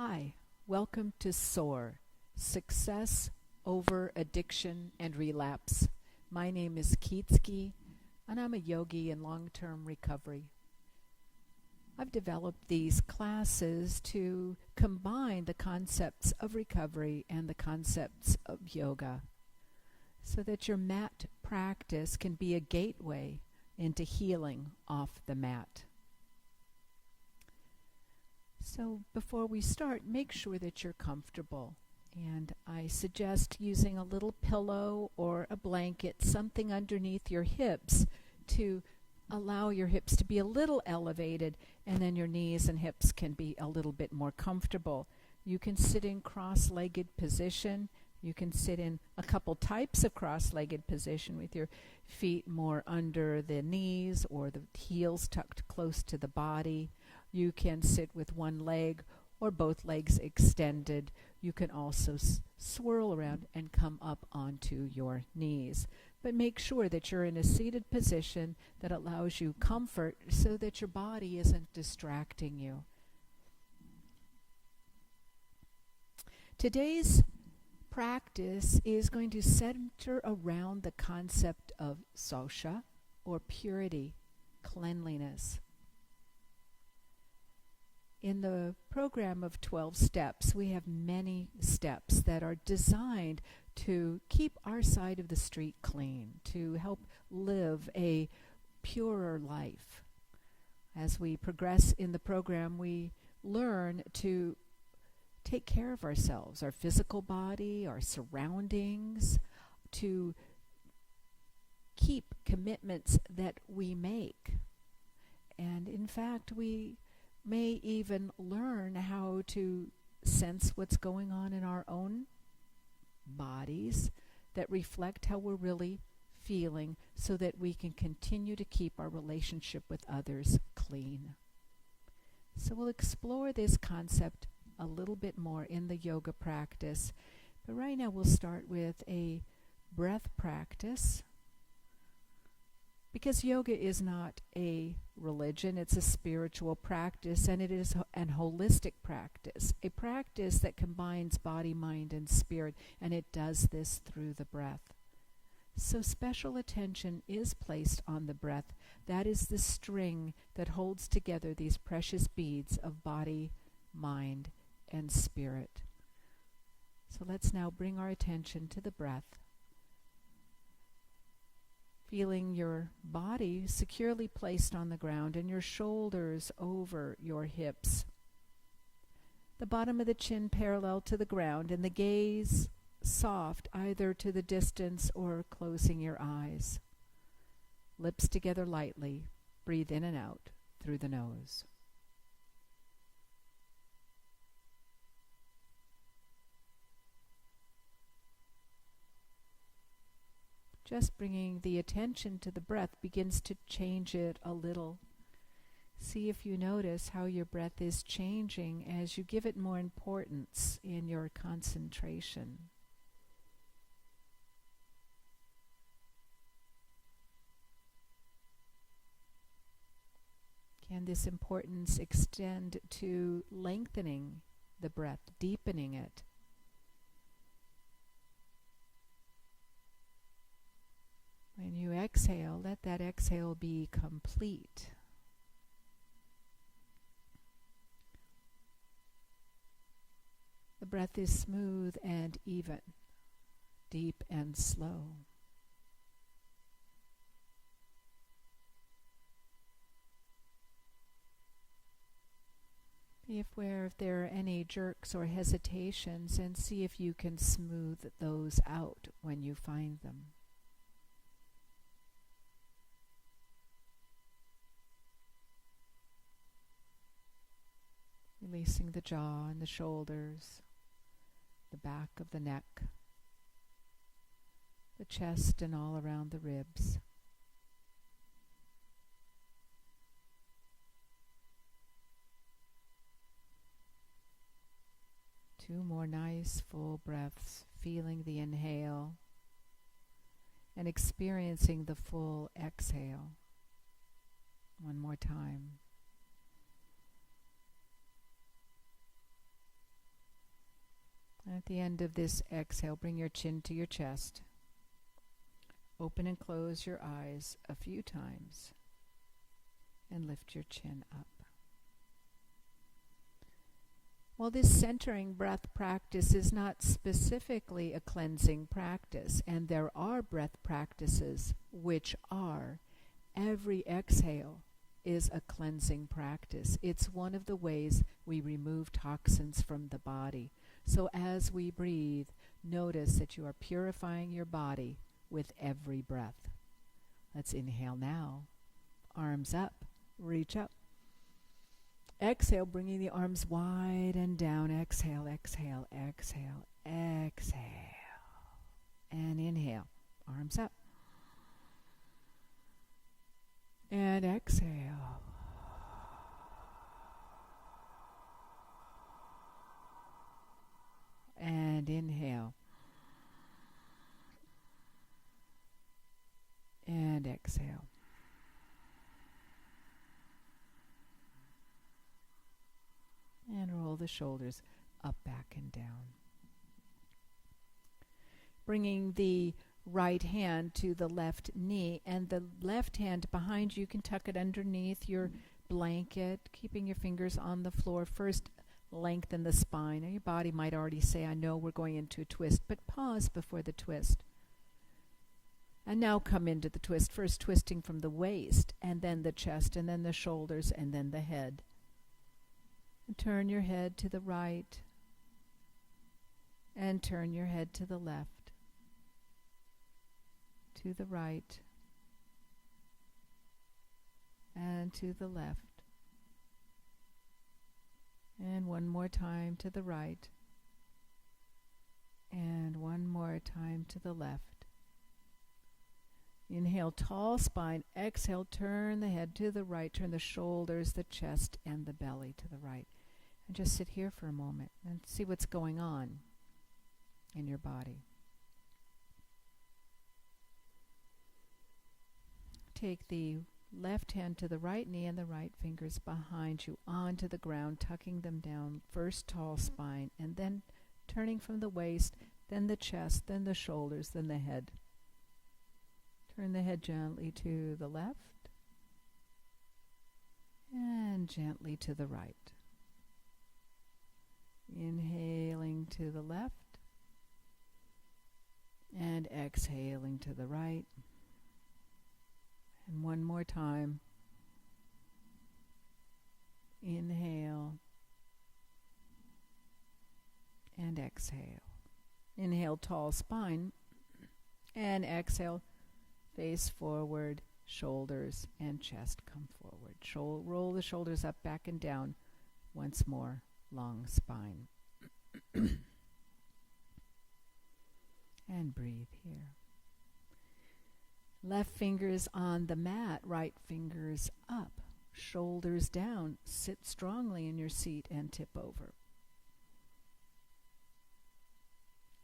Hi, welcome to SOAR, Success Over Addiction and Relapse. My name is Keitsky, and I'm a yogi in long-term recovery. I've developed these classes to combine the concepts of recovery and the concepts of yoga so that your mat practice can be a gateway into healing off the mat. So before we start, make sure that you're comfortable. And I suggest using a little pillow or a blanket, something underneath your hips to allow your hips to be a little elevated, and then your knees and hips can be a little bit more comfortable. You can sit in cross-legged position. You can sit in a couple types of cross-legged position with your feet more under the knees or the heels tucked close to the body. You can sit with one leg or both legs extended. You can also swirl around and come up onto your knees. But make sure that you're in a seated position that allows you comfort so that your body isn't distracting you. Today's practice is going to center around the concept of Saucha, or purity, cleanliness. In the program of 12 steps, we have many steps that are designed to keep our side of the street clean, to help live a purer life. As we progress in the program, we learn to take care of ourselves, our physical body, our surroundings, to keep commitments that we make. And in fact, we may even learn how to sense what's going on in our own bodies that reflect how we're really feeling so that we can continue to keep our relationship with others clean. So we'll explore this concept a little bit more in the yoga practice, but right now we'll start with a breath practice. Because yoga is not a religion, it's a spiritual practice, and it is an holistic practice, a practice that combines body, mind, and spirit, and it does this through the breath. So special attention is placed on the breath. That is the string that holds together these precious beads of body, mind, and spirit. So let's now bring our attention to the breath. Feeling your body securely placed on the ground and your shoulders over your hips. The bottom of the chin parallel to the ground and the gaze soft either to the distance or closing your eyes. Lips together lightly. Breathe in and out through the nose. Just bringing the attention to the breath begins to change it a little. See if you notice how your breath is changing as you give it more importance in your concentration. Can this importance extend to lengthening the breath, deepening it? When you exhale, let that exhale be complete. The breath is smooth and even, deep and slow. Be aware if there are any jerks or hesitations and see if you can smooth those out when you find them. Releasing the jaw and the shoulders, the back of the neck, the chest and all around the ribs. Two more nice full breaths, feeling the inhale and experiencing the full exhale. One more time. At the end of this exhale, bring your chin to your chest. Open and close your eyes a few times and lift your chin up. Well, this centering breath practice is not specifically a cleansing practice, and there are breath practices which are. Every exhale is a cleansing practice. It's one of the ways we remove toxins from the body. So as we breathe, notice that you are purifying your body with every breath. Let's inhale now. Arms up, reach up. Exhale, bringing the arms wide and down. Exhale, exhale, exhale, exhale. And inhale, arms up. And exhale. And inhale. And exhale. And roll the shoulders up, back, and down. Bringing the right hand to the left knee, and the left hand behind you, you can tuck it underneath your blanket, keeping your fingers on the floor. First, lengthen the spine. Now, your body might already say, I know we're going into a twist, but pause before the twist. And now come into the twist, first twisting from the waist, and then the chest, and then the shoulders, and then the head. And turn your head to the right, and turn your head to the left, to the right, and to the left. And one more time to the right, and one more time to the left. Inhale, tall spine. Exhale, turn the head to the right, turn the shoulders, the chest, and the belly to the right. And just sit here for a moment and see what's going on in your body. Take the left hand to the right knee and the right fingers behind you onto the ground, tucking them down. First tall spine, and then turning from the waist, then the chest, then the shoulders, then the head. Turn the head gently to the left and gently to the right. Inhaling to the left and exhaling to the right. And one more time. Inhale and exhale. Inhale, tall spine, and exhale, face forward, shoulders and chest come forward. Roll the shoulders up, back, and down. Once more, long spine. And breathe here. Left fingers on the mat, right fingers up, shoulders down. Sit strongly in your seat and tip over.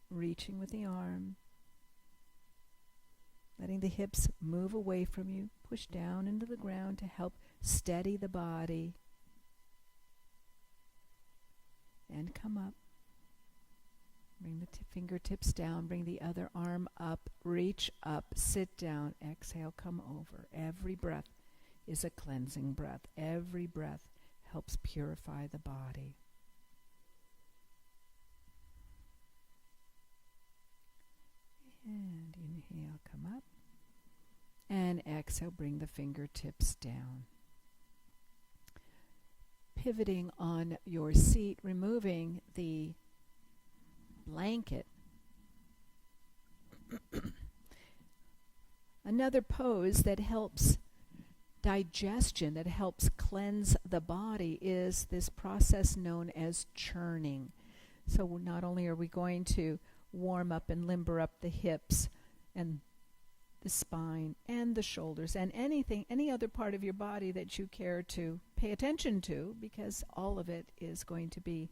Reaching with the arm. Letting the hips move away from you. Push down into the ground to help steady the body. And come up. Bring the fingertips down. Bring the other arm up. Reach up. Sit down. Exhale. Come over. Every breath is a cleansing breath. Every breath helps purify the body. And inhale. Come up. And exhale. Bring the fingertips down. Pivoting on your seat, removing the blanket. Another pose that helps digestion, that helps cleanse the body, is this process known as churning. So not only are we going to warm up and limber up the hips and the spine and the shoulders and any other part of your body that you care to pay attention to, because all of it is going to be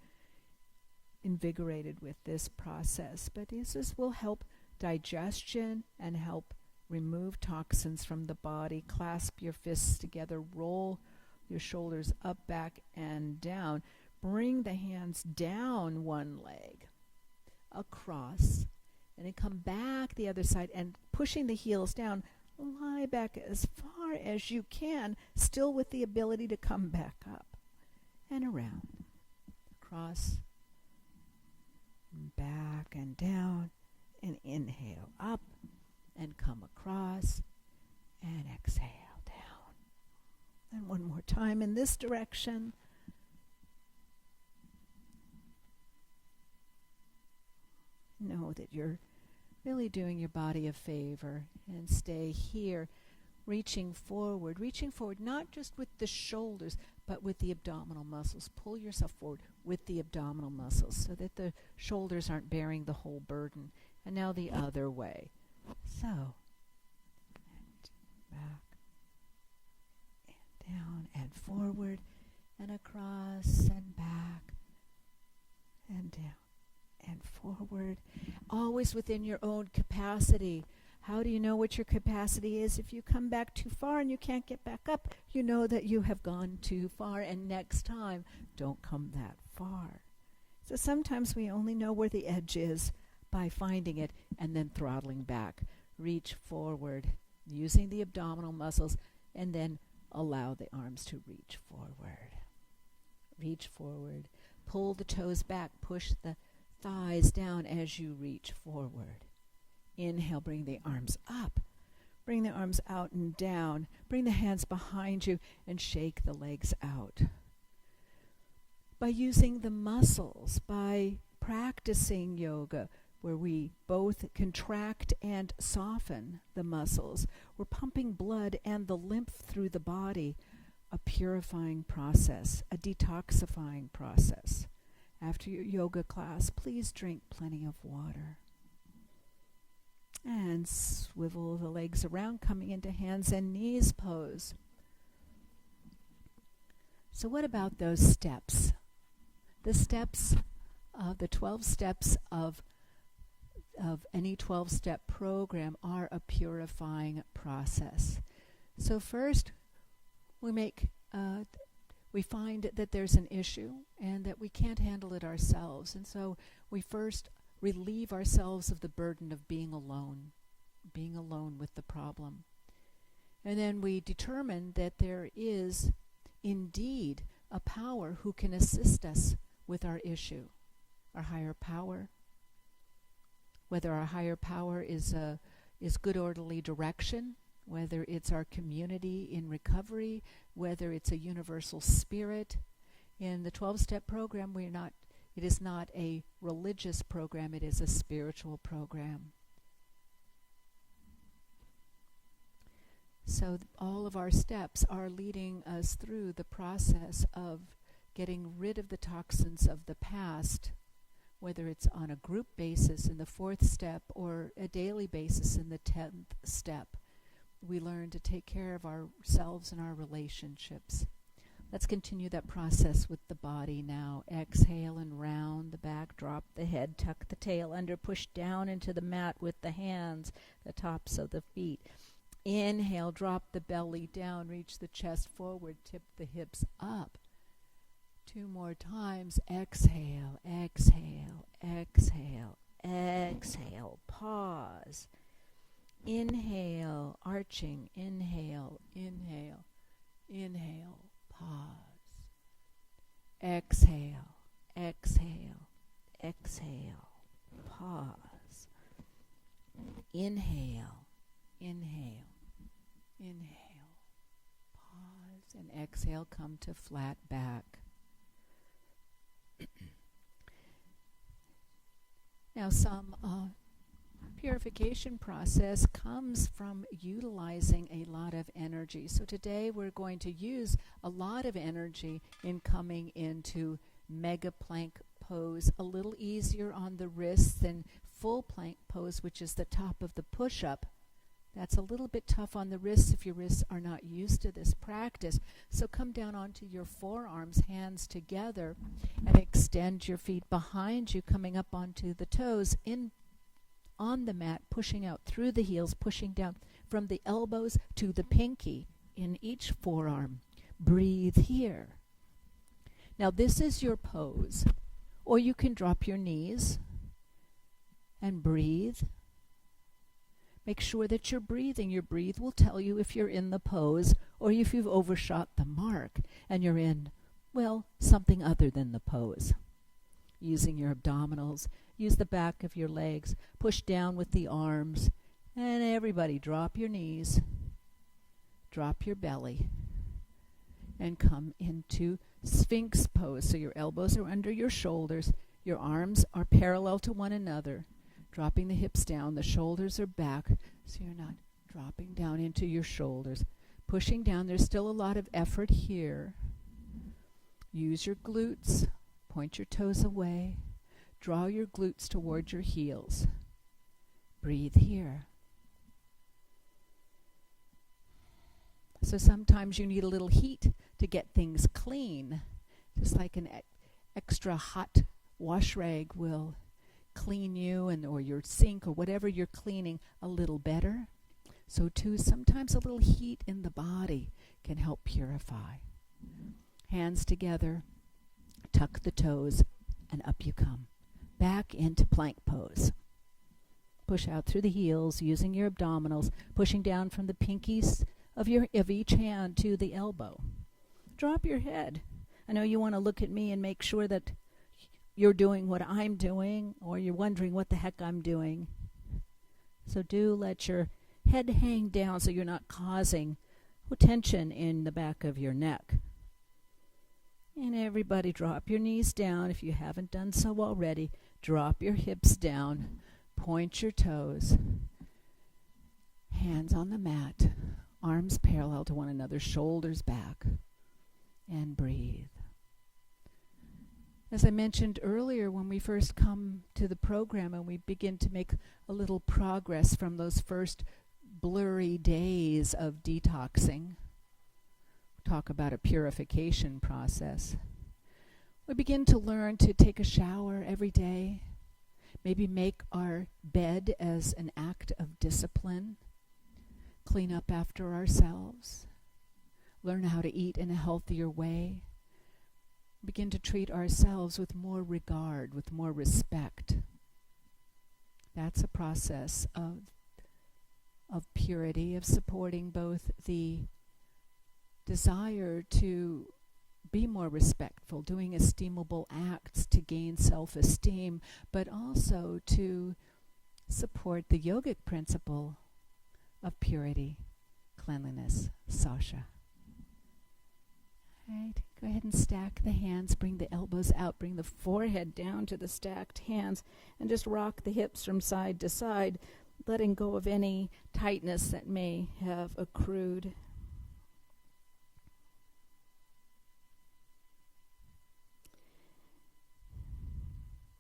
invigorated with this process. But this will help digestion and help remove toxins from the body. Clasp your fists together, roll your shoulders up, back, and down. Bring the hands down one leg. across, and then come back the other side, and pushing the heels down, lie back as far as you can, still with the ability to come back up and around, across, back and down, and inhale up and come across and exhale down. And one more time in this direction. Know that you're really doing your body a favor, and stay here, reaching forward, not just with the shoulders, but with the abdominal muscles. Pull yourself forward with the abdominal muscles so that the shoulders aren't bearing the whole burden. And now the other way. So, and back, and down, and forward, and across, and back, and down, and forward, always within your own capacity. How do you know what your capacity is? If you come back too far and you can't get back up, you know that you have gone too far, and next time, don't come that far. So sometimes we only know where the edge is by finding it and then throttling back. Reach forward using the abdominal muscles, and then allow the arms to reach forward. Reach forward. Pull the toes back. Push the thighs down as you reach forward. Inhale, bring the arms up. Bring the arms out and down. Bring the hands behind you and shake the legs out. By using the muscles, by practicing yoga, where we both contract and soften the muscles, we're pumping blood and the lymph through the body, a purifying process, a detoxifying process. After your yoga class, please drink plenty of water. And swivel the legs around, coming into hands and knees pose. So what about those steps? The steps of the 12 steps of any 12-step program are a purifying process. So first, we find that there's an issue and that we can't handle it ourselves. And so we first relieve ourselves of the burden of being alone with the problem. And then we determine that there is indeed a power who can assist us with our issue, our higher power. Whether our higher power is good orderly direction, whether it's our community in recovery, whether it's a universal spirit. In the 12-step program, it is not a religious program, it is a spiritual program. So all of our steps are leading us through the process of getting rid of the toxins of the past, whether it's on a group basis in the 4th step or a daily basis in the 10th step. We learn to take care of ourselves and our relationships. Let's continue that process with the body now. Exhale and round the back, drop the head, tuck the tail under, push down into the mat with the hands, the tops of the feet. Inhale, drop the belly down, reach the chest forward, tip the hips up. 2 more times. Exhale, exhale, exhale, exhale. Pause. Inhale, arching. Inhale, inhale, inhale. Pause. Exhale, exhale, exhale. Pause. Inhale, inhale, inhale. Pause and exhale. Come to flat back. Now some purification process comes from utilizing a lot of energy. So today we're going to use a lot of energy in coming into mega plank pose, a little easier on the wrists than full plank pose, which is the top of the push-up. That's a little bit tough on the wrists if your wrists are not used to this practice. So come down onto your forearms, hands together, and extend your feet behind you, coming up onto the toes on the mat, pushing out through the heels, pushing down from the elbows to the pinky in each forearm. Breathe here. Now this is your pose. Or you can drop your knees and breathe. Make sure that you're breathing. Your breathe will tell you if you're in the pose or if you've overshot the mark and you're in, well, something other than the pose. Using your abdominals, use the back of your legs, push down with the arms, and everybody drop your knees, drop your belly, and come into Sphinx pose. So your elbows are under your shoulders, your arms are parallel to one another, dropping the hips down, the shoulders are back, so you're not dropping down into your shoulders. Pushing down, there's still a lot of effort here. Use your glutes, point your toes away, draw your glutes toward your heels. Breathe here. So sometimes you need a little heat to get things clean, just like an extra hot wash rag will clean you or your sink or whatever you're cleaning a little better. So too, sometimes a little heat in the body can help purify. Hands together, tuck the toes, and up you come. Back into plank pose. Push out through the heels using your abdominals, pushing down from the pinkies of each hand to the elbow. Drop your head. I know you want to look at me and make sure that you're doing what I'm doing, or you're wondering what the heck I'm doing. So do let your head hang down so you're not causing tension in the back of your neck. And everybody drop your knees down. If you haven't done so already, drop your hips down, point your toes, hands on the mat, arms parallel to one another, shoulders back, and breathe. As I mentioned earlier, when we first come to the program and we begin to make a little progress from those first blurry days of detoxing, talk about a purification process, we begin to learn to take a shower every day, maybe make our bed as an act of discipline, clean up after ourselves, learn how to eat in a healthier way, begin to treat ourselves with more regard, with more respect. That's a process of purity, of supporting both the desire to be more respectful, doing esteemable acts to gain self-esteem, but also to support the yogic principle of purity, cleanliness, Saucha. Right. Go ahead and stack the hands, bring the elbows out, bring the forehead down to the stacked hands, and just rock the hips from side to side, letting go of any tightness that may have accrued.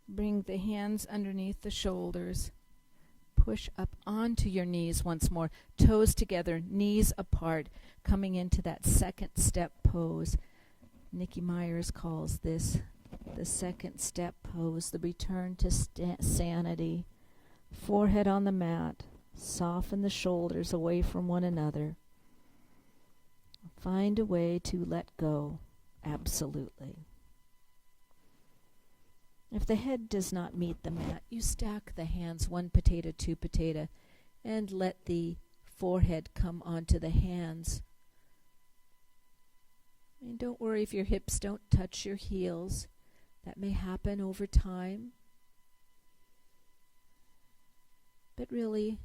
Bring the hands underneath the shoulders. Push up onto your knees once more. Toes together, knees apart, coming into that second step pose. Nikki Myers calls this the second step pose, the return to sanity. Forehead on the mat. Soften the shoulders away from one another. Find a way to let go, absolutely. If the head does not meet the mat, you stack the hands, one potato, two potato, and let the forehead come onto the hands. And don't worry if your hips don't touch your heels. That may happen over time. But really,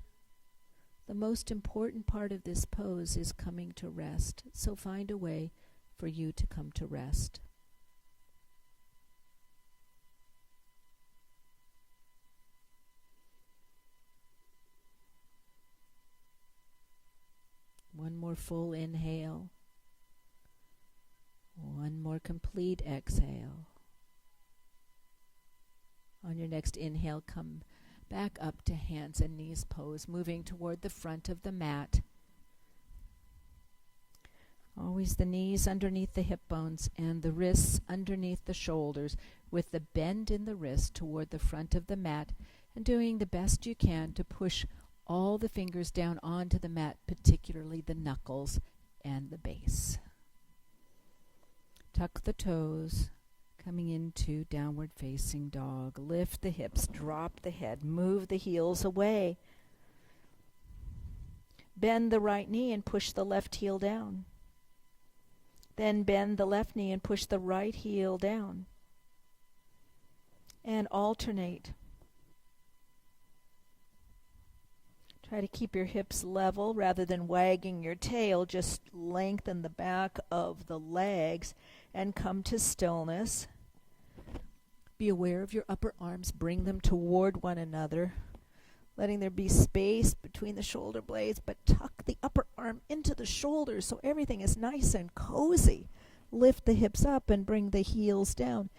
the most important part of this pose is coming to rest. So find a way for you to come to rest. One more full inhale. One more complete exhale. On your next inhale, come back up to hands and knees pose, moving toward the front of the mat. Always the knees underneath the hip bones and the wrists underneath the shoulders, with the bend in the wrist toward the front of the mat, and doing the best you can to push all the fingers down onto the mat, particularly the knuckles and the base. Tuck the toes. Coming into downward facing dog. Lift the hips, drop the head, move the heels away. Bend the right knee and push the left heel down. Then bend the left knee and push the right heel down. And alternate. Try to keep your hips level rather than wagging your tail. Just lengthen the back of the legs and come to stillness. Be aware of your upper arms. Bring them toward one another, letting there be space between the shoulder blades, but tuck the upper arm into the shoulders so everything is nice and cozy. Lift the hips up and bring the heels down.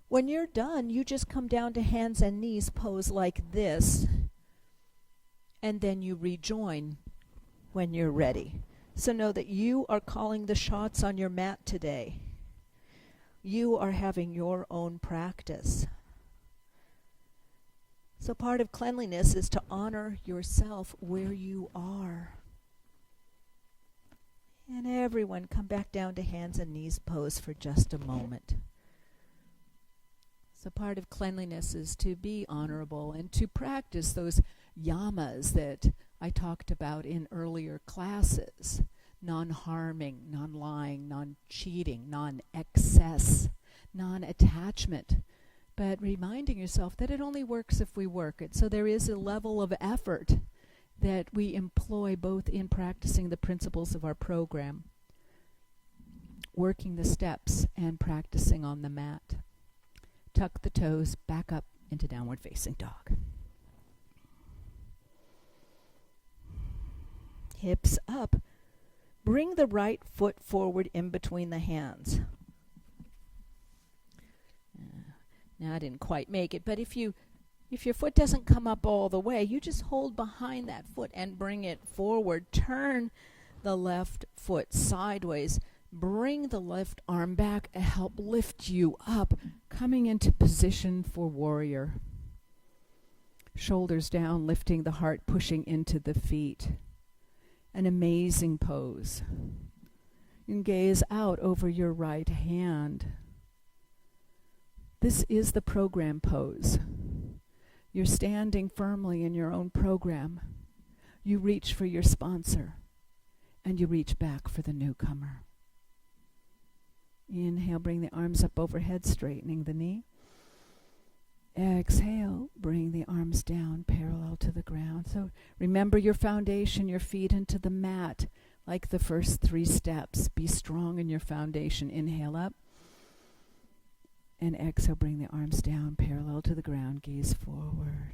When you're done, you just come down to hands and knees pose like this, and then you rejoin when you're ready. So know that you are calling the shots on your mat today. You are having your own practice. So part of cleanliness is to honor yourself where you are. And everyone come back down to hands and knees pose for just a moment. So part of cleanliness is to be honorable and to practice those yamas that I talked about in earlier classes. Non-harming, non-lying, non-cheating, non-excess, non-attachment. But reminding yourself that it only works if we work it. So there is a level of effort that we employ both in practicing the principles of our program, working the steps, and practicing on the mat. Tuck the toes back up into downward facing dog. Hips up. Bring the right foot forward in between the hands. Now I didn't quite make it, but if your foot doesn't come up all the way, you just hold behind that foot and bring it forward. Turn the left foot sideways. Bring the left arm back and help lift you up, coming into position for warrior. Shoulders down, lifting the heart, pushing into the feet. An amazing pose. You can gaze out over your right hand. This is the program pose. You're standing firmly in your own program. You reach for your sponsor, and you reach back for the newcomer. Inhale, bring the arms up overhead, straightening the knee. Exhale, bring the arms down parallel to the ground. So remember your foundation, your feet into the mat, like the first 3 steps. Be strong in your foundation. Inhale up. And exhale, bring the arms down parallel to the ground, gaze forward.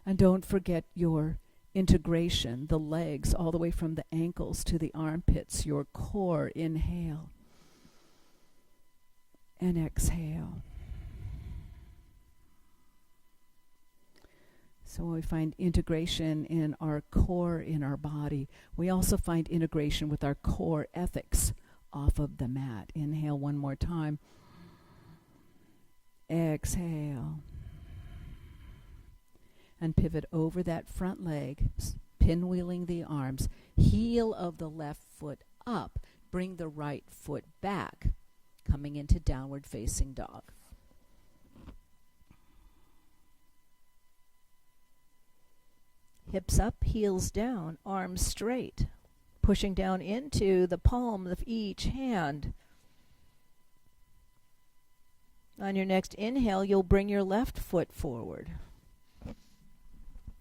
And don't forget your integration, the legs, all the way from the ankles to the armpits, your core. Inhale. And exhale. So we find integration in our core, in our body. We also find integration with our core ethics off of the mat. Inhale one more time. Exhale. And pivot over that front leg, pinwheeling the arms. Heel of the left foot up. Bring the right foot back, coming into downward facing dog. Hips up, heels down, arms straight. Pushing down into the palm of each hand. On your next inhale, you'll bring your left foot forward.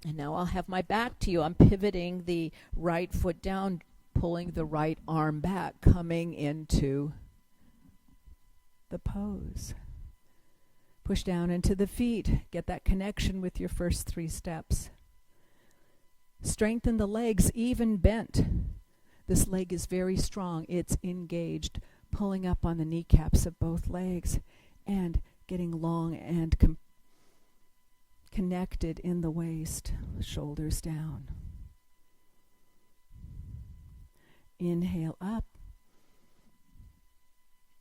And now I'll have my back to you. I'm pivoting the right foot down, pulling the right arm back, coming into the pose. Push down into the feet. Get that connection with your first 3 steps. Strengthen the legs, even bent. This leg is very strong. It's engaged, pulling up on the kneecaps of both legs and getting long and connected in the waist, shoulders down. Inhale up.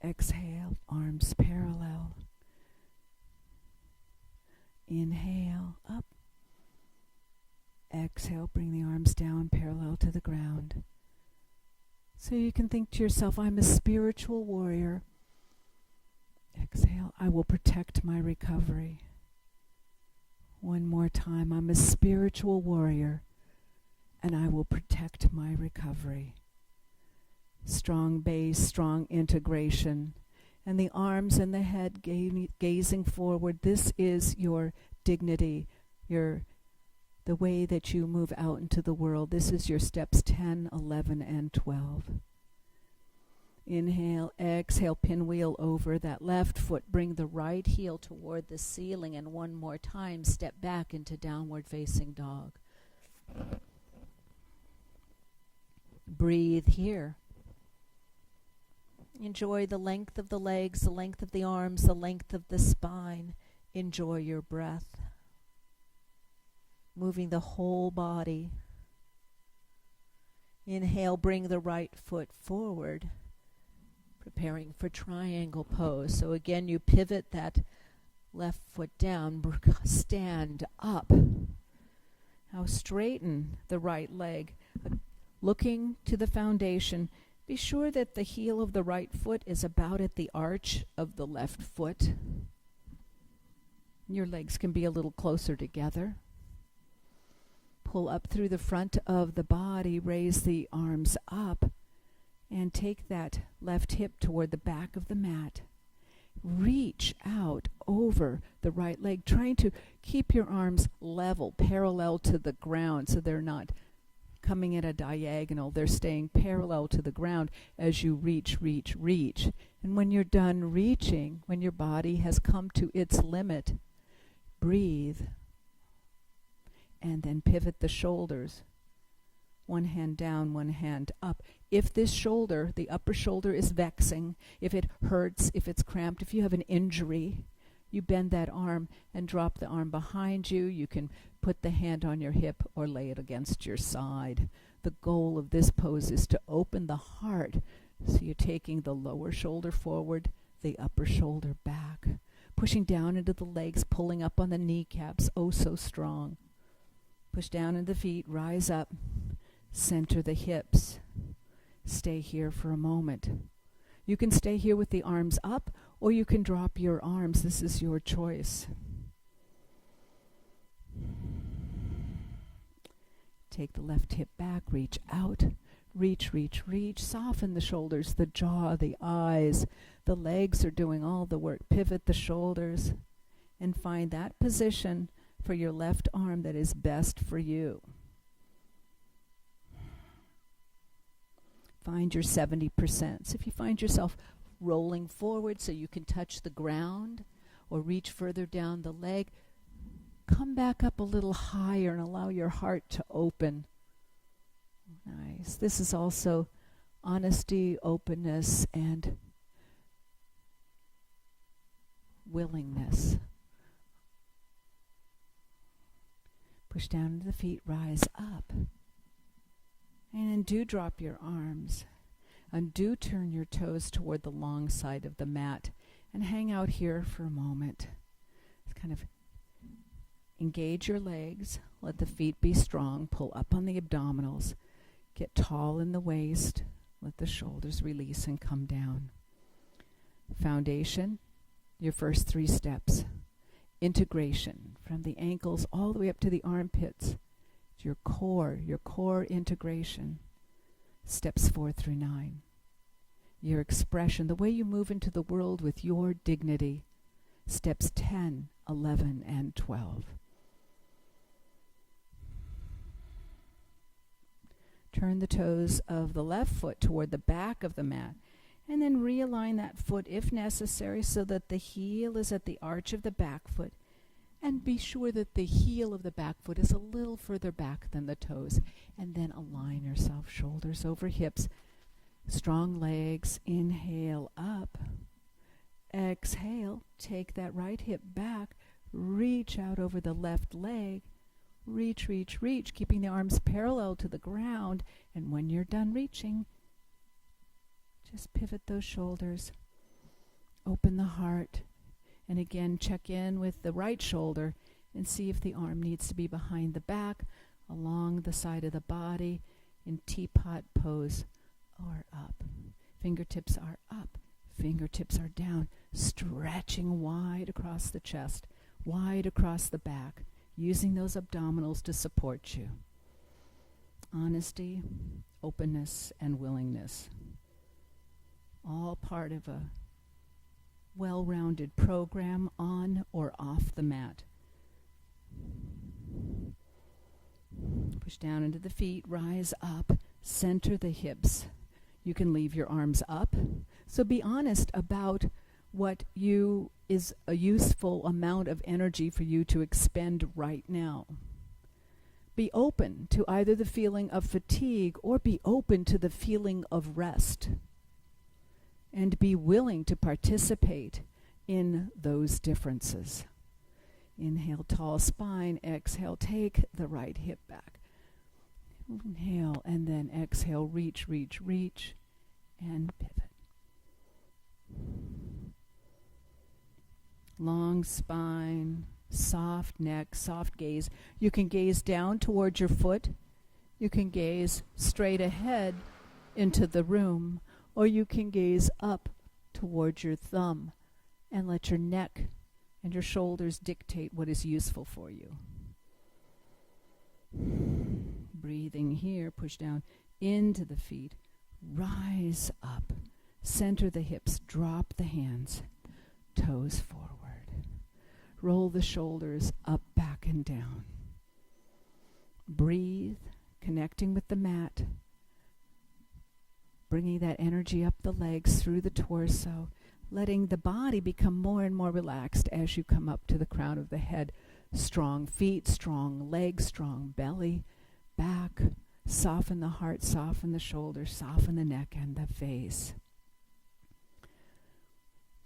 Exhale, arms parallel. Inhale up. Exhale, bring the arms down parallel to the ground. So you can think to yourself, I'm a spiritual warrior. Exhale, I will protect my recovery. One more time. I'm a spiritual warrior, and I will protect my recovery. Strong base, strong integration, and the arms and the head gazing forward. This is your dignity, the way that you move out into the world. This is your steps 10, 11, and 12. Inhale, exhale, pinwheel over that left foot. Bring the right heel toward the ceiling, and one more time, step back into downward facing dog. Breathe here. Enjoy the length of the legs, the length of the arms, the length of the spine. Enjoy your breath. Moving the whole body. Inhale, bring the right foot forward. Preparing for triangle pose. So again, you pivot that left foot down, stand up. Now straighten the right leg, looking to the foundation. Be sure that the heel of the right foot is about at the arch of the left foot. Your legs can be a little closer together. Pull up through the front of the body, raise the arms up, and take that left hip toward the back of the mat. Reach out over the right leg, trying to keep your arms level, parallel to the ground, so they're not coming at a diagonal. They're staying parallel to the ground as you reach, reach, reach. And when you're done reaching, when your body has come to its limit, breathe. And then pivot the shoulders. One hand down, one hand up. If this shoulder, the upper shoulder, is vexing, if it hurts, if it's cramped, if you have an injury, you bend that arm and drop the arm behind you. You can put the hand on your hip or lay it against your side. The goal of this pose is to open the heart. So you're taking the lower shoulder forward, the upper shoulder back, pushing down into the legs, pulling up on the kneecaps, oh so strong. Push down into the feet, rise up, center the hips. Stay here for a moment. You can stay here with the arms up, or you can drop your arms. This is your choice. Take the left hip back, reach out, reach, reach, reach. Soften the shoulders, the jaw, the eyes. The legs are doing all the work. Pivot the shoulders and find that position for your left arm that is best for you. Find your 70%. So if you find yourself rolling forward so you can touch the ground or reach further down the leg, come back up a little higher and allow your heart to open. Nice. This is also honesty, openness, and willingness. Push down into the feet, rise up. And then do drop your arms. And do turn your toes toward the long side of the mat. And hang out here for a moment. Just kind of engage your legs. Let the feet be strong. Pull up on the abdominals. Get tall in the waist. Let the shoulders release and come down. Foundation, your first 3 steps. Integration, from the ankles all the way up to the armpits. Your core integration. Steps 4 through 9. Your expression, the way you move into the world with your dignity. Steps 10, 11, and 12. Turn the toes of the left foot toward the back of the mat. And then realign that foot if necessary so that the heel is at the arch of the back foot. And be sure that the heel of the back foot is a little further back than the toes. And then align yourself, shoulders over hips. Strong legs. Inhale up. Exhale. Take that right hip back. Reach out over the left leg. Reach, reach, reach, keeping the arms parallel to the ground. And when you're done reaching, just pivot those shoulders. Open the heart. And again, check in with the right shoulder and see if the arm needs to be behind the back, along the side of the body, in teapot pose, or up. Fingertips are up. Fingertips are down, stretching wide across the chest, wide across the back, using those abdominals to support you. Honesty, openness, and willingness. All part of a well-rounded program on or off the mat. Push down into the feet, rise up, center the hips. You can leave your arms up. So be honest about what is a useful amount of energy for you to expend right now. Be open to either the feeling of fatigue or be open to the feeling of rest. And be willing to participate in those differences. Inhale, tall spine. Exhale, take the right hip back. Inhale, and then exhale, reach, reach, reach, and pivot. Long spine, soft neck, soft gaze. You can gaze down towards your foot. You can gaze straight ahead into the room. Or you can gaze up towards your thumb and let your neck and your shoulders dictate what is useful for you. Breathing here, push down into the feet. Rise up. Center the hips. Drop the hands. Toes forward. Roll the shoulders up, back, and down. Breathe, connecting with the mat. Bringing that energy up the legs, through the torso, letting the body become more and more relaxed as you come up to the crown of the head. Strong feet, strong legs, strong belly, back. Soften the heart, soften the shoulders, soften the neck and the face.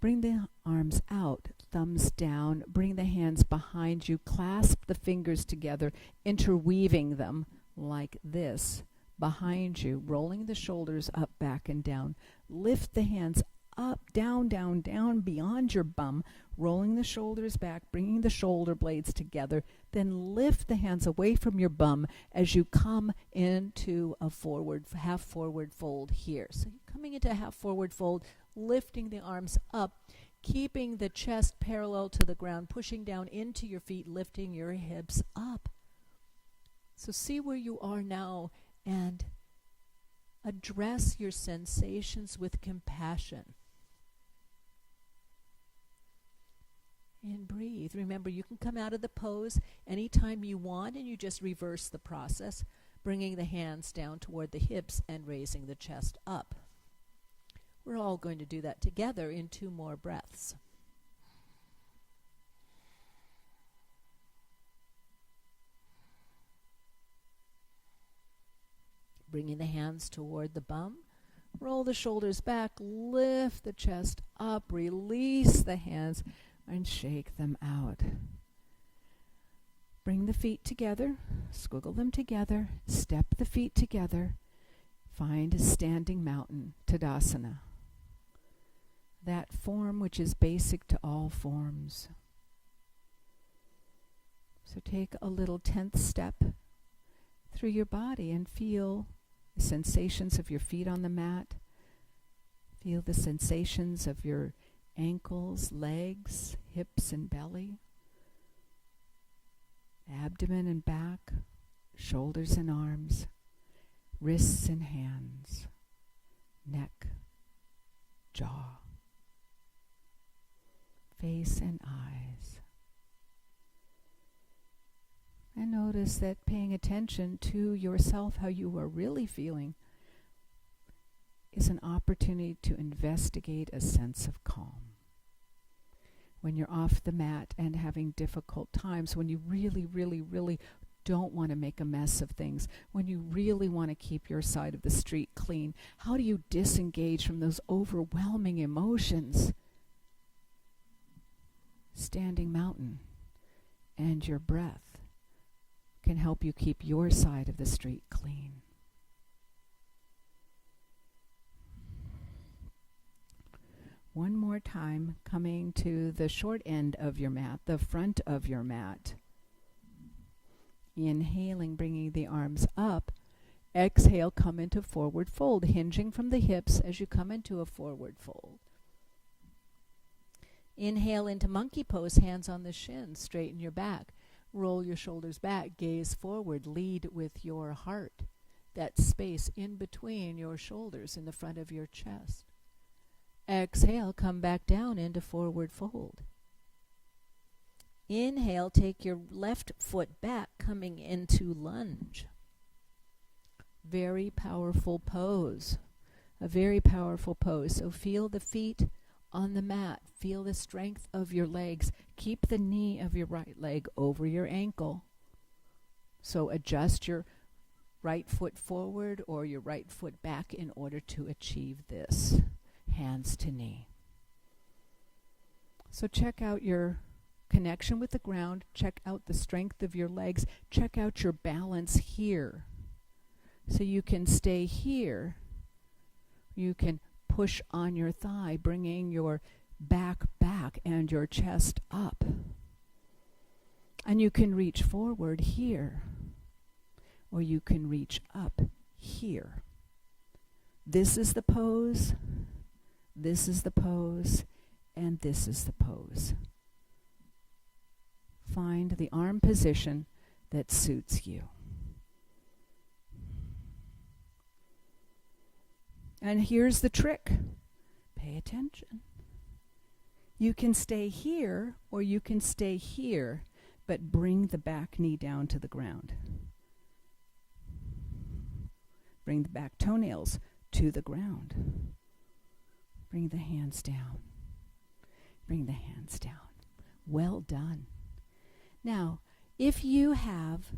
Bring the arms out, thumbs down. Bring the hands behind you. Clasp the fingers together, interweaving them like this. Behind you, rolling the shoulders up, back, and down. Lift the hands up, down, down, down, beyond your bum, rolling the shoulders back, bringing the shoulder blades together. Then lift the hands away from your bum as you come into a half forward fold here. So you're coming into a half forward fold, lifting the arms up, keeping the chest parallel to the ground, pushing down into your feet, lifting your hips up. So see where you are now and address your sensations with compassion. And breathe. Remember, you can come out of the pose anytime you want, and you just reverse the process, bringing the hands down toward the hips and raising the chest up. We're all going to do that together in 2 more breaths. Bringing the hands toward the bum. Roll the shoulders back, lift the chest up, release the hands, and shake them out. Bring the feet together, squiggle them together, step the feet together. Find a standing mountain, Tadasana. That form which is basic to all forms. So take a little 10th step through your body and feel the sensations of your feet on the mat. Feel the sensations of your ankles, legs, hips and belly, abdomen and back, shoulders and arms, wrists and hands, neck, jaw, face and eyes. And notice that paying attention to yourself, how you are really feeling, is an opportunity to investigate a sense of calm. When you're off the mat and having difficult times, when you really, really, really don't want to make a mess of things, when you really want to keep your side of the street clean, how do you disengage from those overwhelming emotions? Standing mountain and your breath can help you keep your side of the street clean. One more time, coming to the short end of your mat, the front of your mat. Inhaling, bringing the arms up. Exhale, come into forward fold, hinging from the hips as you come into a forward fold. Inhale into monkey pose, hands on the shins, straighten your back. Roll your shoulders back, gaze forward, lead with your heart. That space in between your shoulders in the front of your chest. Exhale, come back down into forward fold. Inhale, take your left foot back, coming into lunge. Very powerful pose. A very powerful pose. So feel the feet on the mat. Feel the strength of your legs. Keep the knee of your right leg over your ankle. So adjust your right foot forward or your right foot back in order to achieve this. Hands to knee. So check out your connection with the ground. Check out the strength of your legs. Check out your balance here. So you can stay here. You can push on your thigh, bringing your back and your chest up. And you can reach forward here, or you can reach up here. This is the pose, this is the pose, and this is the pose. Find the arm position that suits you. And here's the trick. Pay attention. You can stay here or you can stay here, but bring the back knee down to the ground. Bring the back toenails to the ground. Bring the hands down. Bring the hands down. Well done. Now, if you have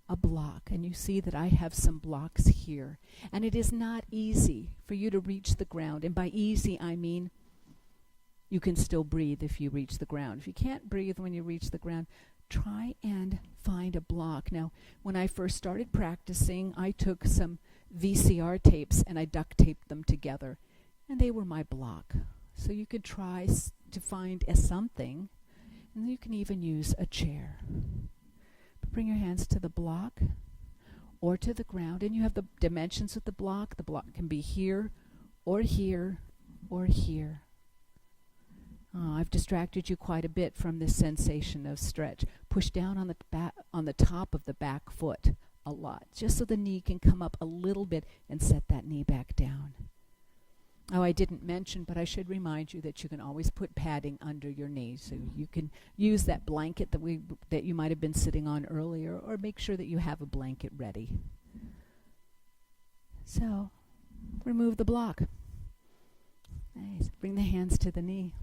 a block, and you see that I have some blocks here, and it is not easy for you to reach the ground, and by easy I mean you can still breathe if you reach the ground. If you can't breathe when you reach the ground, try and find a block. Now, when I first started practicing, I took some VCR tapes and I duct taped them together, and they were my block. So you could try to find something, and you can even use a chair. Bring your hands to the block or to the ground, and you have the dimensions of the block. The block can be here or here or here. I've distracted you quite a bit from this sensation of stretch. Push down on the top of the back foot a lot, just so the knee can come up a little bit and set that knee back down. Oh, I didn't mention, but I should remind you that you can always put padding under your knee. So you can use that blanket that you might have been sitting on earlier, or make sure that you have a blanket ready. So, remove the block. Nice. Bring the hands to the knee.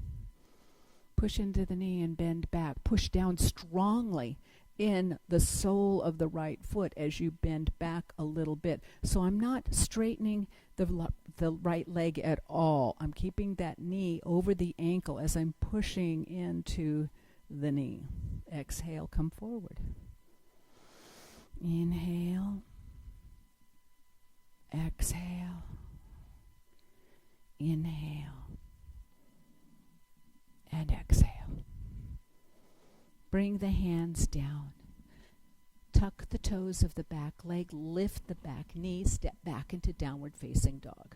Push into the knee and bend back. Push down strongly in the sole of the right foot as you bend back a little bit. So I'm not straightening the right leg at all. I'm keeping that knee over the ankle as I'm pushing into the knee. Exhale, come forward. Inhale. Exhale. Inhale. And exhale. Bring the hands down. Tuck the toes of the back leg, lift the back knee, step back into downward facing dog.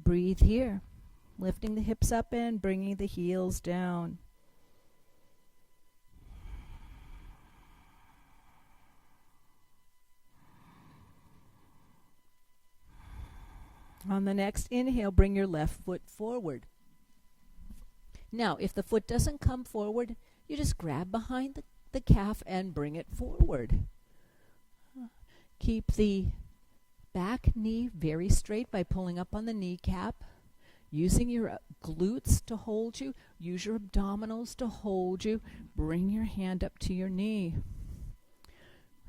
Breathe here, lifting the hips up and bringing the heels down. On the next inhale, bring your left foot forward. Now, if the foot doesn't come forward, you just grab behind the calf and bring it forward. Keep the back knee very straight by pulling up on the kneecap, using your glutes to hold you, use your abdominals to hold you. Bring your hand up to your knee.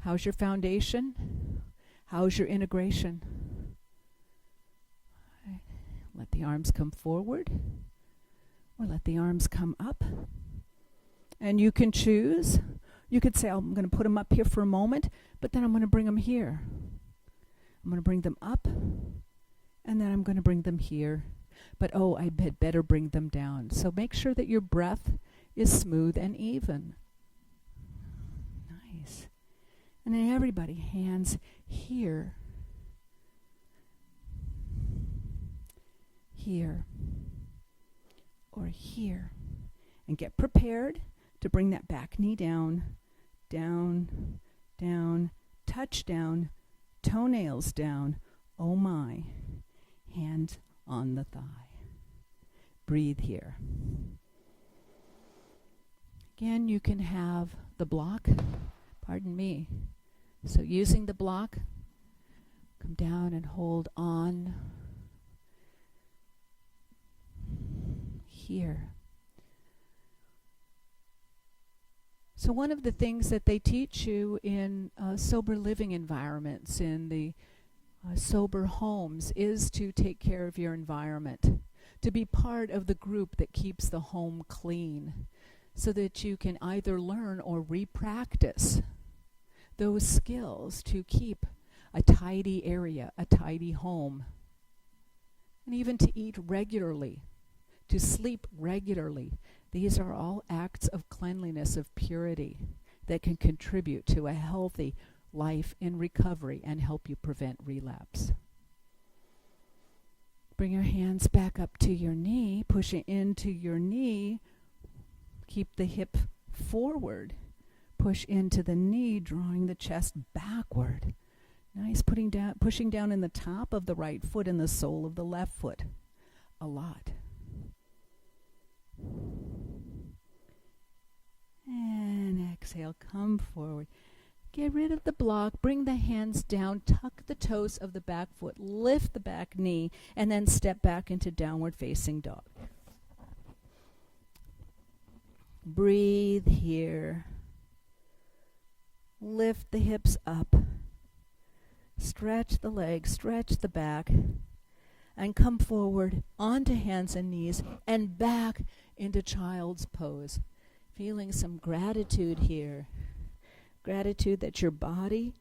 How's your foundation? How's your integration? Let the arms come forward, or let the arms come up. And you can choose. You could say, I'm going to put them up here for a moment, but then I'm going to bring them here. I'm going to bring them up, and then I'm going to bring them here. But I had better bring them down. So make sure that your breath is smooth and even. Nice. And then everybody, hands here. here, or here. And get prepared to bring that back knee down, down, down, touch down, toenails down. Oh my. Hand on the thigh. Breathe here. Again, you can have the block, pardon me. So using the block, come down and hold on here. So one of the things that they teach you in sober living environments, in the sober homes, is to take care of your environment, to be part of the group that keeps the home clean, so that you can either learn or re-practice those skills to keep a tidy area, a tidy home, and even to eat regularly, to sleep regularly. These are all acts of cleanliness, of purity, that can contribute to a healthy life in recovery and help you prevent relapse. Bring your hands back up to your knee, push it into your knee. Keep the hip forward. Push into the knee, drawing the chest backward. Nice, pushing down in the top of the right foot and the sole of the left foot. A lot. And exhale, come forward. Get rid of the block, bring the hands down, tuck the toes of the back foot, lift the back knee, and then step back into downward facing dog. Breathe here. Lift the hips up. Stretch the legs, stretch the back, and come forward onto hands and knees and back into child's pose. Feeling some gratitude here. Gratitude that your body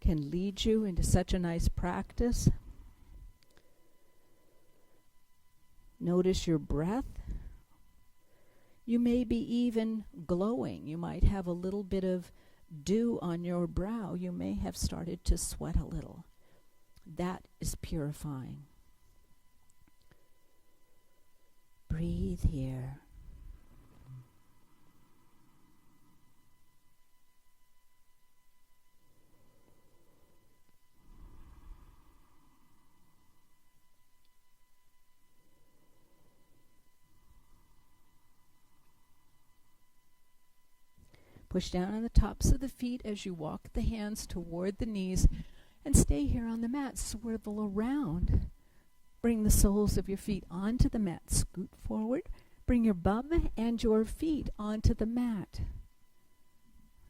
can lead you into such a nice practice. Notice your breath. You may be even glowing. You might have a little bit of dew on your brow. You may have started to sweat a little. That is purifying. Breathe here. Push down on the tops of the feet as you walk the hands toward the knees, and stay here on the mat. Swivel around. Bring the soles of your feet onto the mat. Scoot forward. Bring your bum and your feet onto the mat.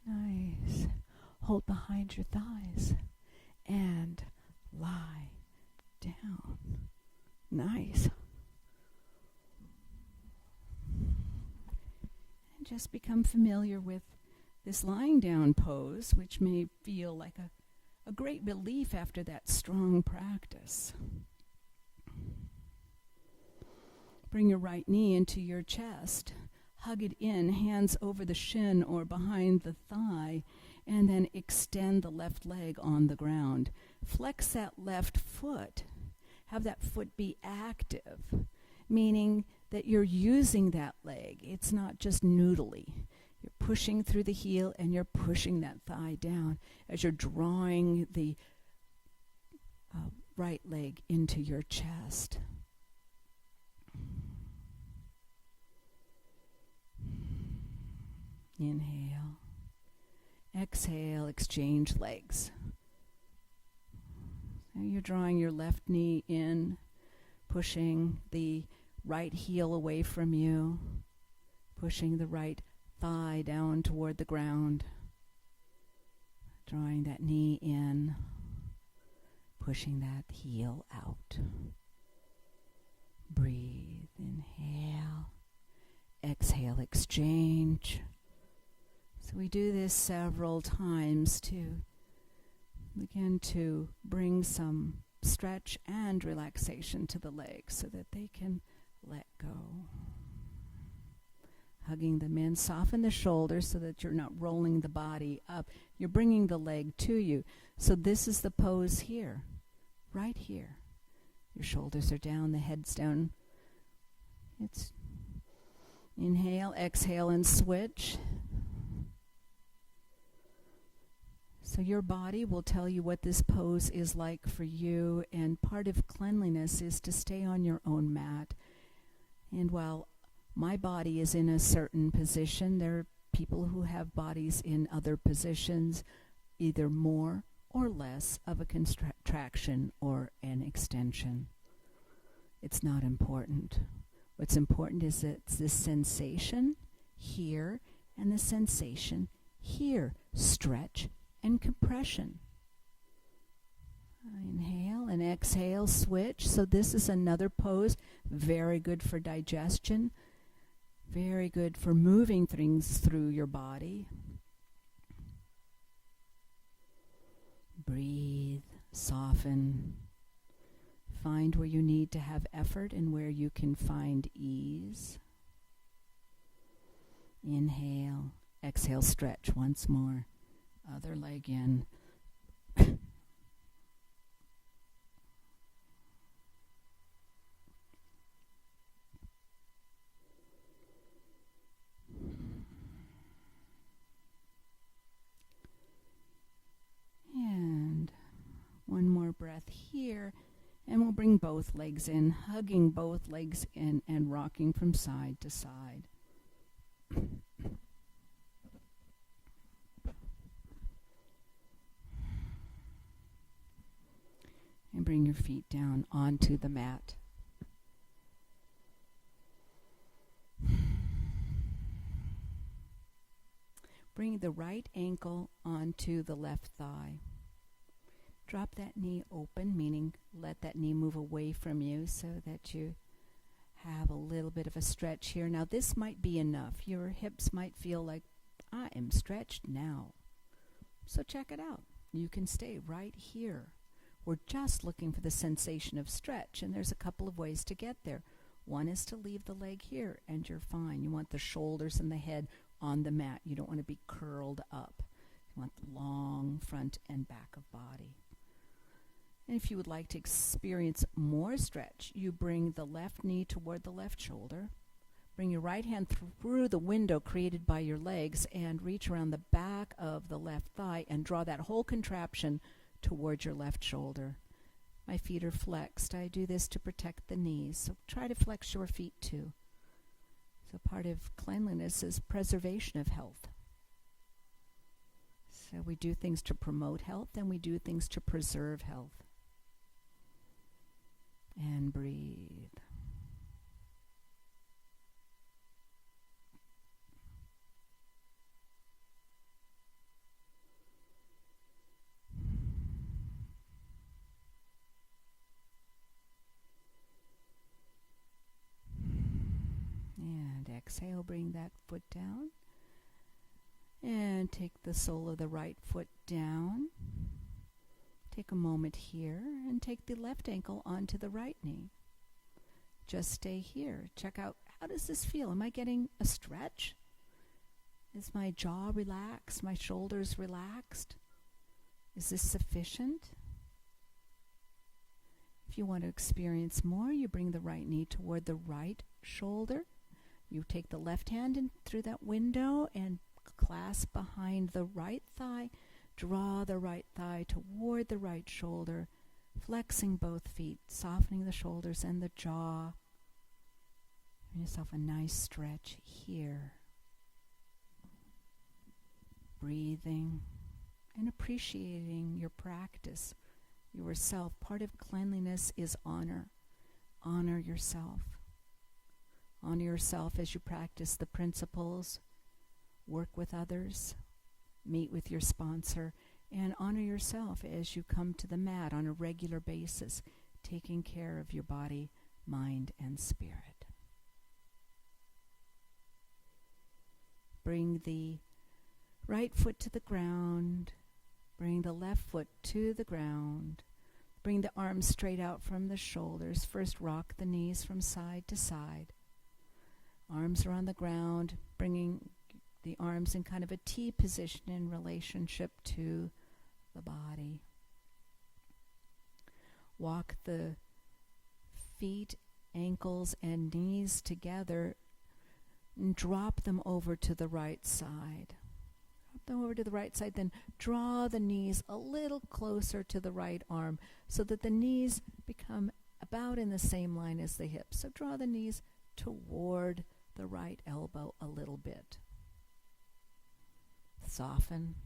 Nice. Hold behind your thighs and lie down. Nice. And just become familiar with this lying down pose, which may feel like a great relief after that strong practice. Bring your right knee into your chest. Hug it in, hands over the shin or behind the thigh, and then extend the left leg on the ground. Flex that left foot. Have that foot be active, meaning that you're using that leg. It's not just noodly. You're pushing through the heel and you're pushing that thigh down as you're drawing the right leg into your chest. Inhale. Exhale, exchange legs. So you're drawing your left knee in, pushing the right heel away from you, pushing the right thigh down toward the ground, drawing that knee in, pushing that heel out. Breathe, inhale, exhale, exchange. So we do this several times to begin to bring some stretch and relaxation to the legs so that they can let go. Hugging them in, soften the shoulders so that you're not rolling the body up. You're bringing the leg to you. So this is the pose here, right here. Your shoulders are down, the head's down. It's inhale, exhale, and switch. So your body will tell you what this pose is like for you, and part of cleanliness is to stay on your own mat. And while my body is in a certain position, there are people who have bodies in other positions, either more or less of a contraction or an extension. It's not important. What's important is that it's this sensation here and the sensation here. Stretch and compression. Inhale and exhale, switch. So this is another pose, very good for digestion, very good for moving things through your body. Breathe, soften. Find where you need to have effort and where you can find ease. Inhale, exhale, stretch once more. Other leg in. And one more breath here. And we'll bring both legs in, hugging both legs in and rocking from side to side. And bring your feet down onto the mat. Bring the right ankle onto the left thigh. Drop that knee open, meaning let that knee move away from you so that you have a little bit of a stretch here. Now this might be enough. Your hips might feel like, I am stretched now. So check it out. You can stay right here. We're just looking for the sensation of stretch, and there's a couple of ways to get there. One is to leave the leg here, and you're fine. You want the shoulders and the head on the mat. You don't want to be curled up. You want the long front and back of body. And if you would like to experience more stretch, you bring the left knee toward the left shoulder. Bring your right hand through the window created by your legs and reach around the back of the left thigh and draw that whole contraption towards your left shoulder. My feet are flexed. I do this to protect the knees, so try to flex your feet too. So part of cleanliness is preservation of health. So we do things to promote health and we do things to preserve health. And breathe. And exhale, bring that foot down. And take the sole of the right foot down. Take a moment here and take the left ankle onto the right knee. Just stay here. Check out, how does this feel? Am I getting a stretch? Is my jaw relaxed? My shoulders relaxed? Is this sufficient? If you want to experience more, you bring the right knee toward the right shoulder. You take the left hand in through that window and clasp behind the right thigh. Draw the right thigh toward the right shoulder, flexing both feet, softening the shoulders and the jaw. Give yourself a nice stretch here. Breathing and appreciating your practice, yourself. Part of cleanliness is honor. Honor yourself. Honor yourself as you practice the principles, work with others, meet with your sponsor, and honor yourself as you come to the mat on a regular basis, taking care of your body, mind, and spirit. Bring the right foot to the ground. Bring the left foot to the ground. Bring the arms straight out from the shoulders. First, rock the knees from side to side. Arms are on the ground, bringing the arms in kind of a T position in relationship to the body. Walk the feet, ankles, and knees together, and drop them over to the right side. Drop them over to the right side, then draw the knees a little closer to the right arm so that the knees become about in the same line as the hips. So draw the knees toward the right elbow a little bit. Soften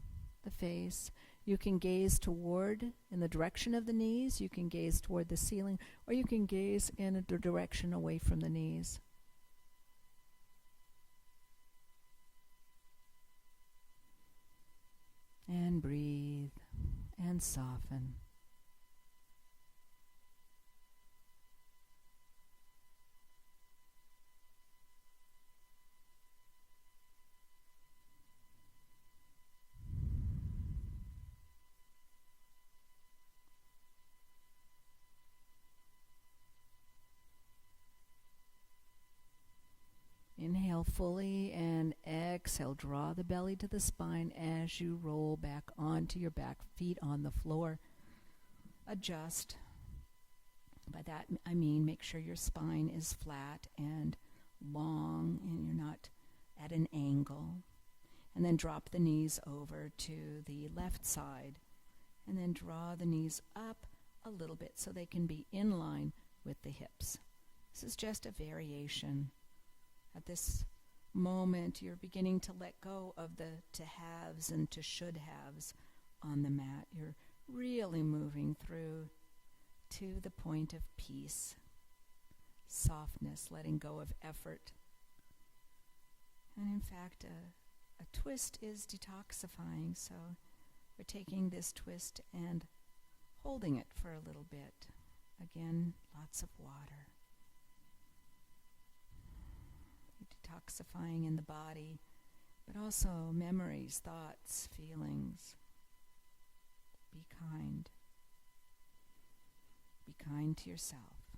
the face. You can gaze toward in the direction of the knees, you can gaze toward the ceiling, or you can gaze in a direction away from the knees. And breathe and soften. Inhale fully and exhale. Draw the belly to the spine as you roll back onto your back, feet on the floor. Adjust. By that I mean make sure your spine is flat and long and you're not at an angle. And then drop the knees over to the left side. And then draw the knees up a little bit so they can be in line with the hips. This is just a variation. At this moment, you're beginning to let go of the to-haves and to should-haves on the mat. You're really moving through to the point of peace, softness, letting go of effort. And in fact, a twist is detoxifying, so we're taking this twist and holding it for a little bit. Again, lots of water. Detoxifying in the body, but also memories, thoughts, feelings. Be kind. Be kind to yourself,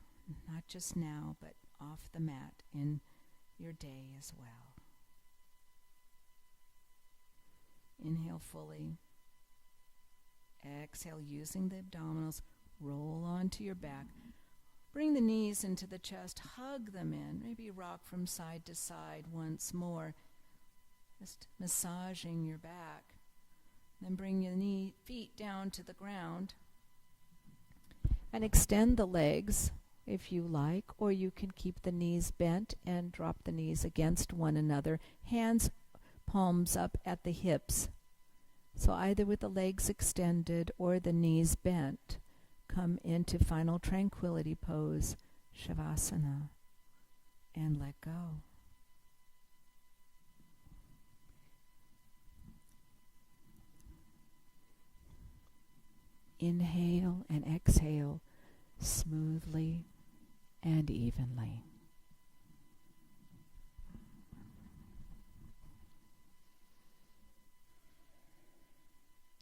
not just now, but off the mat in your day as well. Inhale fully. Exhale, using the abdominals, roll onto your back. Bring the knees into the chest, hug them in, maybe rock from side to side once more, just massaging your back. Then bring your feet down to the ground and extend the legs if you like, or you can keep the knees bent and drop the knees against one another, hands, palms up at the hips. So either with the legs extended or the knees bent. Come into final tranquility pose, Shavasana, and let go. Inhale and exhale smoothly and evenly.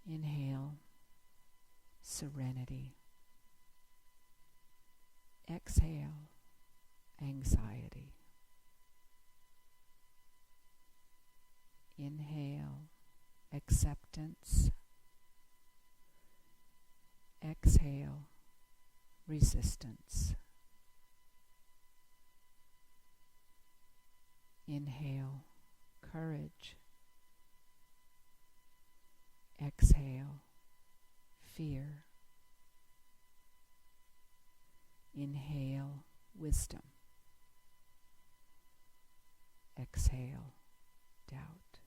Inhale, serenity. Exhale, anxiety. Inhale, acceptance. Exhale, resistance. Inhale, courage. Exhale, fear. Inhale, wisdom. Exhale, doubt.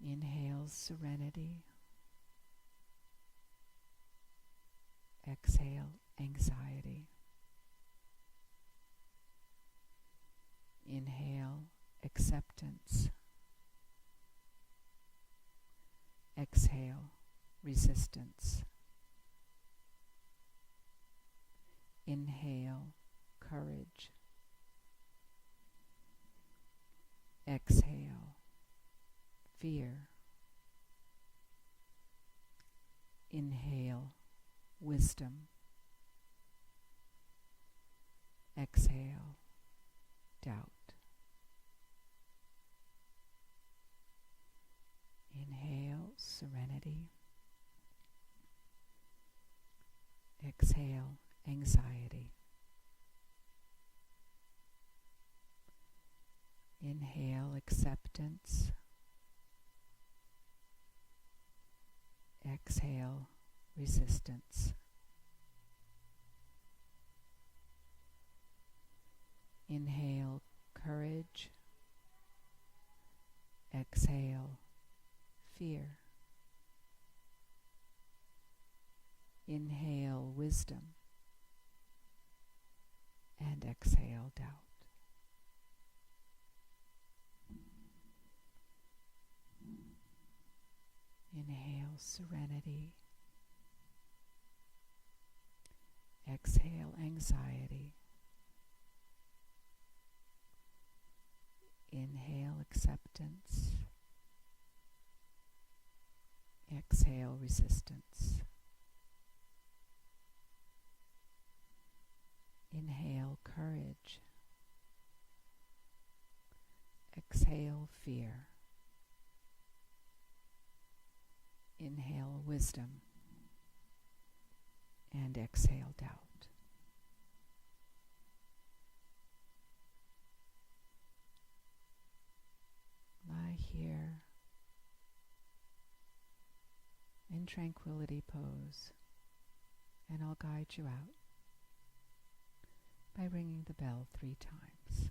Inhale, serenity. Exhale, anxiety. Inhale, acceptance. Exhale, resistance. Inhale, courage. Exhale, fear. Inhale, wisdom. Exhale, doubt. Inhale, serenity. Exhale, anxiety. Inhale, acceptance. Exhale, resistance. Inhale, courage. Exhale, fear. Inhale, wisdom. And exhale, doubt. Inhale, serenity. Exhale, anxiety. Inhale, acceptance. Exhale, resistance. Inhale, courage. Exhale, fear. Inhale, wisdom. And exhale, doubt. Lie here in tranquility pose, and I'll guide you out by ringing the bell 3 times.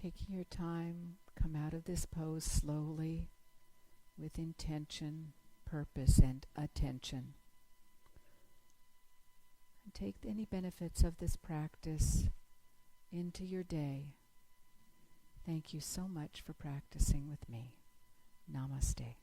Taking your time, come out of this pose slowly with intention, purpose, and attention. And take any benefits of this practice into your day. Thank you so much for practicing with me. Namaste.